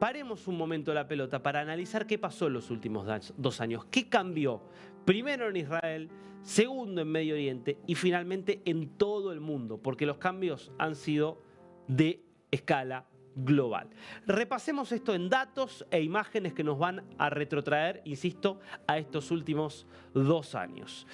paremos un momento la pelota para analizar qué pasó en los últimos 2 años. ¿Qué cambió? Primero en Israel, segundo en Medio Oriente y finalmente en todo el mundo, porque los cambios han sido de escala global. Repasemos esto en datos e imágenes que nos van a retrotraer, insisto, a estos últimos 2 años.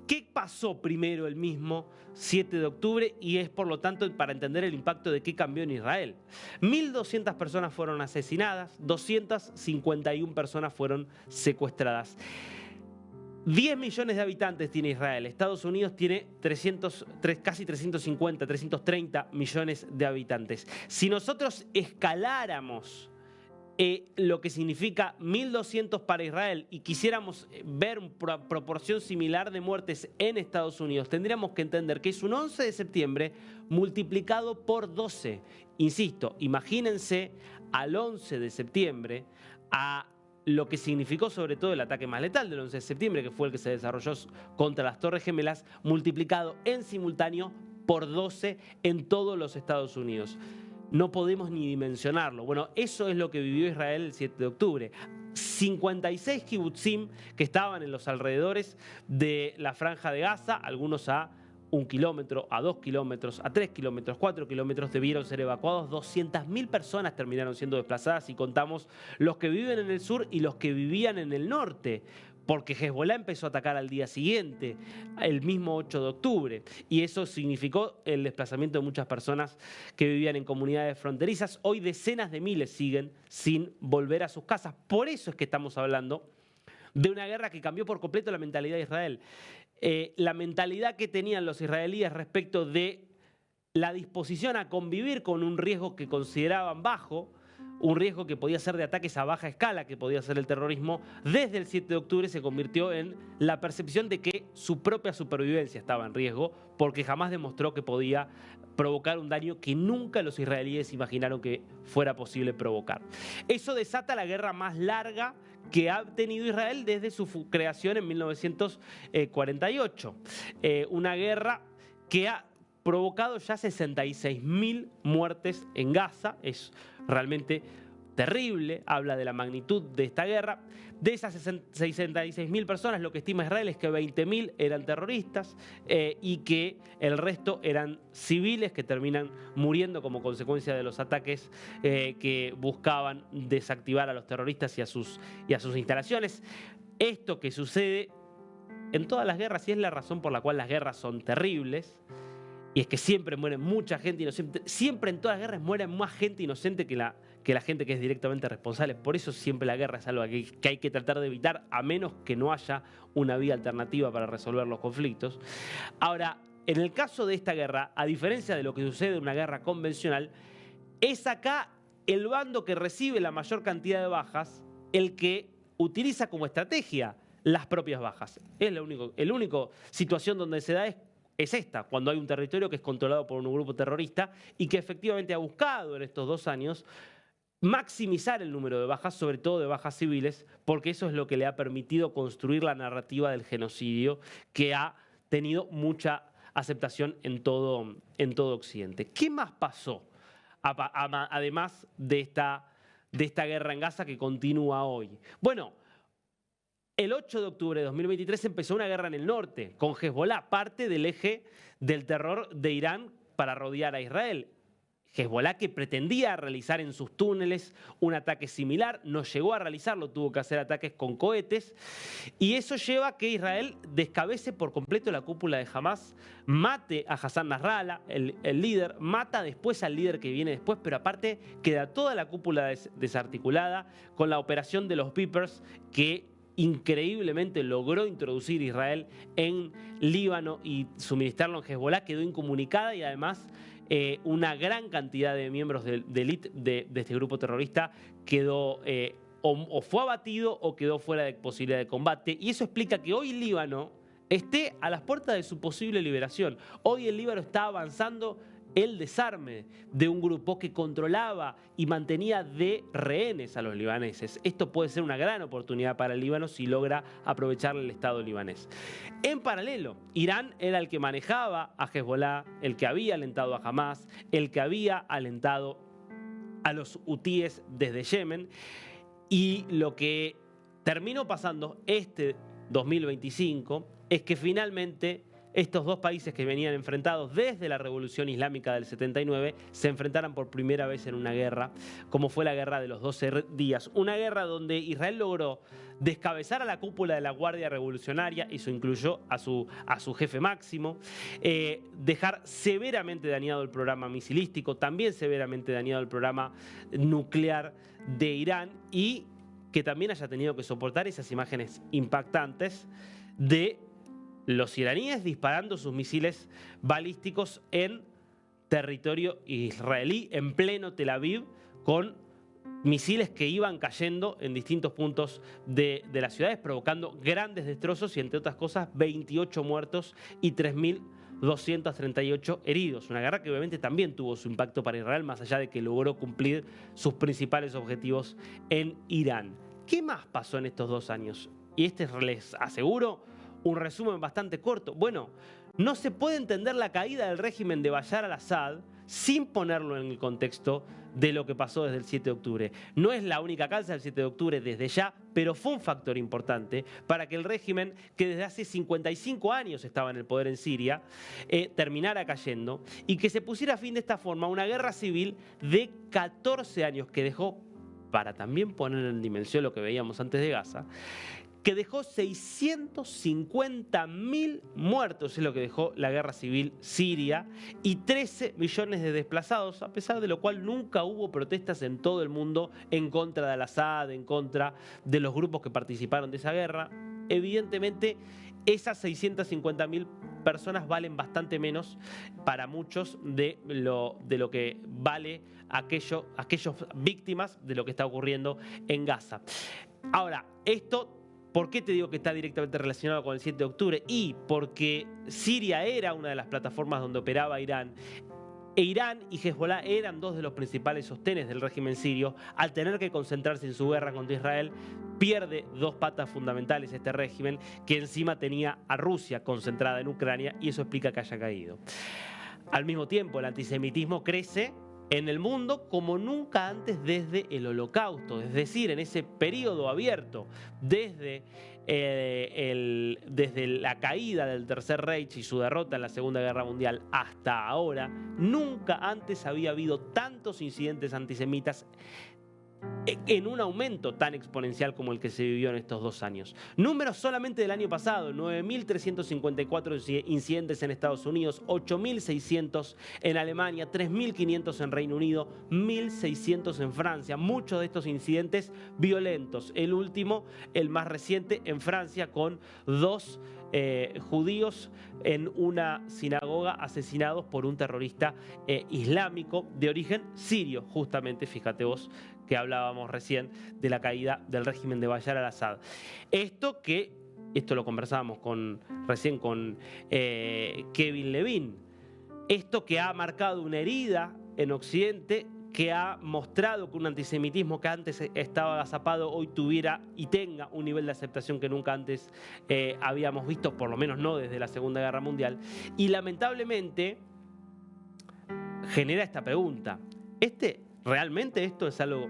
¿Qué pasó primero el mismo 7 de octubre? Y es por lo tanto para entender el impacto de qué cambió en Israel. 1.200 personas fueron asesinadas, 251 personas fueron secuestradas. 10 millones de habitantes tiene Israel. Estados Unidos tiene casi 350, 330 millones de habitantes. Si nosotros escaláramos lo que significa 1.200 para Israel y quisiéramos ver una proporción similar de muertes en Estados Unidos, tendríamos que entender que es un 11 de septiembre multiplicado por 12. Insisto, imagínense al 11 de septiembre, a lo que significó sobre todo el ataque más letal del 11 de septiembre, que fue el que se desarrolló contra las Torres Gemelas, multiplicado en simultáneo por 12 en todos los Estados Unidos. No podemos ni dimensionarlo. Bueno, eso es lo que vivió Israel el 7 de octubre. 56 kibutzim que estaban en los alrededores de la Franja de Gaza, algunos a 1 kilómetro, a 2 kilómetros, a 3 kilómetros, 4 kilómetros, debieron ser evacuados. 200.000 personas terminaron siendo desplazadas y contamos los que viven en el sur y los que vivían en el norte, porque Hezbollah empezó a atacar al día siguiente, el mismo 8 de octubre, y eso significó el desplazamiento de muchas personas que vivían en comunidades fronterizas. Hoy decenas de miles siguen sin volver a sus casas. Por eso es que estamos hablando de una guerra que cambió por completo la mentalidad de Israel. La mentalidad que tenían los israelíes respecto de la disposición a convivir con un riesgo que consideraban bajo, un riesgo que podía ser de ataques a baja escala, que podía ser el terrorismo, desde el 7 de octubre se convirtió en la percepción de que su propia supervivencia estaba en riesgo, porque jamás demostró que podía provocar un daño que nunca los israelíes imaginaron que fuera posible provocar. Eso desata la guerra más larga que ha tenido Israel desde su creación en 1948. Una guerra que ha provocado ya 66.000 muertes en Gaza. Es realmente terrible, habla de la magnitud de esta guerra. De esas 66.000 personas, lo que estima Israel es que 20.000 eran terroristas y que el resto eran civiles que terminan muriendo como consecuencia de los ataques que buscaban desactivar a los terroristas y a sus instalaciones. Esto que sucede en todas las guerras, y es la razón por la cual las guerras son terribles, y es que siempre muere mucha gente inocente. Siempre en todas las guerras muere más gente inocente que la gente que es directamente responsable. Por eso siempre la guerra es algo que hay que tratar de evitar, a menos que no haya una vía alternativa para resolver los conflictos. Ahora, en el caso de esta guerra, a diferencia de lo que sucede en una guerra convencional, es acá el bando que recibe la mayor cantidad de bajas el que utiliza como estrategia las propias bajas. Es la única situación donde se da es esta, cuando hay un territorio que es controlado por un grupo terrorista y que efectivamente ha buscado en estos 2 años maximizar el número de bajas, sobre todo de bajas civiles, porque eso es lo que le ha permitido construir la narrativa del genocidio que ha tenido mucha aceptación en todo Occidente. ¿Qué más pasó? Además de esta guerra en Gaza que continúa hoy. Bueno, el 8 de octubre de 2023 empezó una guerra en el norte con Hezbollah, parte del eje del terror de Irán para rodear a Israel. Hezbollah, que pretendía realizar en sus túneles un ataque similar, no llegó a realizarlo, tuvo que hacer ataques con cohetes, y eso lleva a que Israel descabece por completo la cúpula de Hamas, mate a Hassan Nasrallah, el líder, mata después al líder que viene después, pero aparte queda toda la cúpula desarticulada con la operación de los Vipers que increíblemente logró introducir Israel en Líbano y suministrarlo en Hezbollah, quedó incomunicada y además una gran cantidad de miembros de élite de este grupo terrorista quedó o fue abatido o quedó fuera de posibilidad de combate. Y eso explica que hoy Líbano esté a las puertas de su posible liberación. Hoy el Líbano está avanzando el desarme de un grupo que controlaba y mantenía de rehenes a los libaneses. Esto puede ser una gran oportunidad para el Líbano si logra aprovechar el Estado libanés. En paralelo, Irán era el que manejaba a Hezbollah, el que había alentado a Hamas, el que había alentado a los hutíes desde Yemen. Y lo que terminó pasando este 2025 es que finalmente estos dos países que venían enfrentados desde la Revolución Islámica del 79 se enfrentaran por primera vez en una guerra, como fue la Guerra de los 12 días. Una guerra donde Israel logró descabezar a la cúpula de la Guardia Revolucionaria, eso incluyó a su jefe máximo, dejar severamente dañado el programa misilístico, también severamente dañado el programa nuclear de Irán, y que también haya tenido que soportar esas imágenes impactantes de los iraníes disparando sus misiles balísticos en territorio israelí, en pleno Tel Aviv, con misiles que iban cayendo en distintos puntos de las ciudades, provocando grandes destrozos y, entre otras cosas, 28 muertos y 3.238 heridos. Una guerra que obviamente también tuvo su impacto para Israel, más allá de que logró cumplir sus principales objetivos en Irán. ¿Qué más pasó en estos 2 años? Y les aseguro un resumen bastante corto. Bueno, no se puede entender la caída del régimen de Bashar al-Assad sin ponerlo en el contexto de lo que pasó desde el 7 de octubre. No es la única causa del 7 de octubre desde ya, pero fue un factor importante para que el régimen, que desde hace 55 años estaba en el poder en Siria, terminara cayendo y que se pusiera fin de esta forma a una guerra civil de 14 años que dejó, para también poner en dimensión lo que veíamos antes de Gaza, que dejó 650.000 muertos, es lo que dejó la guerra civil siria, y 13 millones de desplazados, a pesar de lo cual nunca hubo protestas en todo el mundo en contra de al-Assad, en contra de los grupos que participaron de esa guerra. Evidentemente, esas 650.000 personas valen bastante menos para muchos de lo que vale aquellos víctimas de lo que está ocurriendo en Gaza. Ahora, esto, ¿por qué te digo que está directamente relacionado con el 7 de octubre? Y porque Siria era una de las plataformas donde operaba Irán. E Irán y Hezbollah eran dos de los principales sostenes del régimen sirio. Al tener que concentrarse en su guerra contra Israel, pierde dos patas fundamentales este régimen, que encima tenía a Rusia concentrada en Ucrania, y eso explica que haya caído. Al mismo tiempo, el antisemitismo crece en el mundo como nunca antes desde el Holocausto, es decir, en ese periodo abierto, desde la caída del Tercer Reich y su derrota en la Segunda Guerra Mundial hasta ahora, nunca antes había habido tantos incidentes antisemitas en un aumento tan exponencial como el que se vivió en estos 2 años. Números solamente del año pasado: 9.354 incidentes en Estados Unidos, 8.600 en Alemania, 3.500 en Reino Unido, 1.600 en Francia. Muchos de estos incidentes violentos. El último, el más reciente, en Francia, con 2 judíos en una sinagoga asesinados por un terrorista islámico de origen sirio, justamente, fíjate vos, que hablábamos recién de la caída del régimen de Bashar al-Assad. Esto lo conversábamos recién con Kevin Levine, esto que ha marcado una herida en Occidente, que ha mostrado que un antisemitismo que antes estaba agazapado hoy tuviera y tenga un nivel de aceptación que nunca antes habíamos visto, por lo menos no desde la Segunda Guerra Mundial. Y lamentablemente genera esta pregunta: ¿realmente esto es algo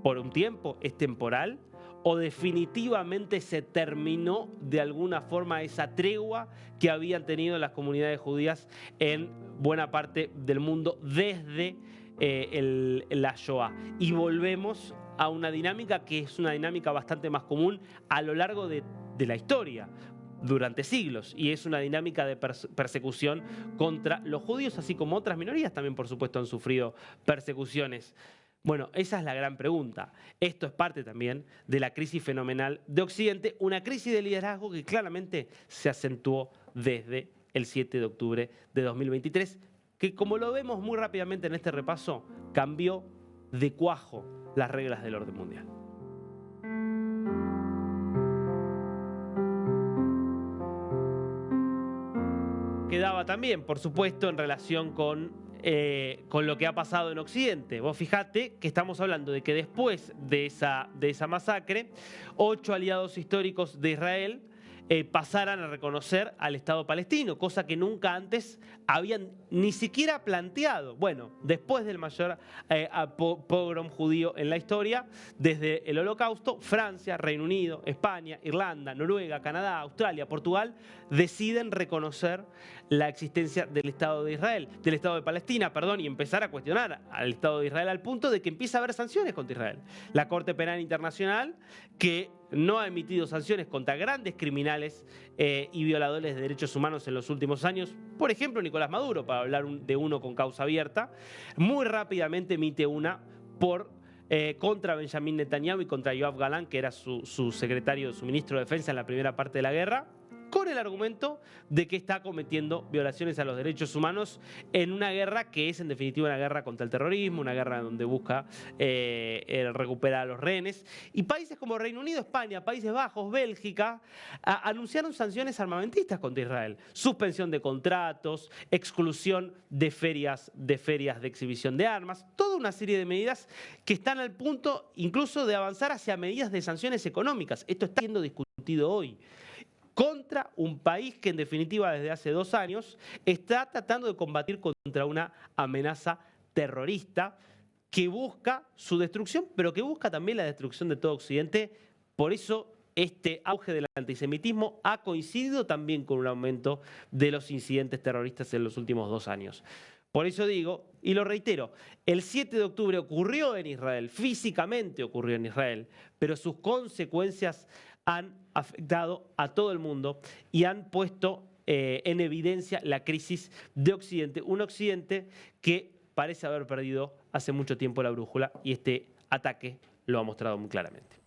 por un tiempo, es temporal? ¿O definitivamente se terminó de alguna forma esa tregua que habían tenido las comunidades judías en buena parte del mundo desde la Shoah? Y volvemos a una dinámica que es una dinámica bastante más común a lo largo de la historia, durante siglos, y es una dinámica de persecución contra los judíos, así como otras minorías también, por supuesto, han sufrido persecuciones. Bueno, esa es la gran pregunta. Esto es parte también de la crisis fenomenal de Occidente, una crisis de liderazgo que claramente se acentuó desde el 7 de octubre de 2023, que, como lo vemos muy rápidamente en este repaso, cambió de cuajo las reglas del orden mundial. Quedaba también, por supuesto, en relación con lo que ha pasado en Occidente. Vos fijate que estamos hablando de que después de esa masacre, 8 aliados históricos de Israel pasaran a reconocer al Estado palestino, cosa que nunca antes habían ni siquiera planteado. Bueno, después del mayor pogrom judío en la historia, desde el Holocausto, Francia, Reino Unido, España, Irlanda, Noruega, Canadá, Australia, Portugal, deciden reconocer la existencia del Estado de Israel, del Estado de Palestina, perdón, y empezar a cuestionar al Estado de Israel al punto de que empieza a haber sanciones contra Israel. La Corte Penal Internacional, que no ha emitido sanciones contra grandes criminales y violadores de derechos humanos en los últimos años, por ejemplo Nicolás Maduro, para hablar de uno con causa abierta, muy rápidamente emite una contra Benjamín Netanyahu y contra Yoav Galán, que era su secretario, su ministro de Defensa en la primera parte de la guerra, con el argumento de que está cometiendo violaciones a los derechos humanos en una guerra que es en definitiva una guerra contra el terrorismo, una guerra donde busca recuperar a los rehenes. Y países como Reino Unido, España, Países Bajos, Bélgica, anunciaron sanciones armamentistas contra Israel. Suspensión de contratos, exclusión de ferias de exhibición de armas, toda una serie de medidas que están al punto incluso de avanzar hacia medidas de sanciones económicas. Esto está siendo discutido hoy contra un país que en definitiva desde hace 2 años está tratando de combatir contra una amenaza terrorista que busca su destrucción, pero que busca también la destrucción de todo Occidente. Por eso este auge del antisemitismo ha coincidido también con un aumento de los incidentes terroristas en los últimos 2 años. Por eso digo, y lo reitero, el 7 de octubre ocurrió en Israel, físicamente ocurrió en Israel, pero sus consecuencias han afectado a todo el mundo y han puesto en evidencia la crisis de Occidente, un Occidente que parece haber perdido hace mucho tiempo la brújula y este ataque lo ha mostrado muy claramente.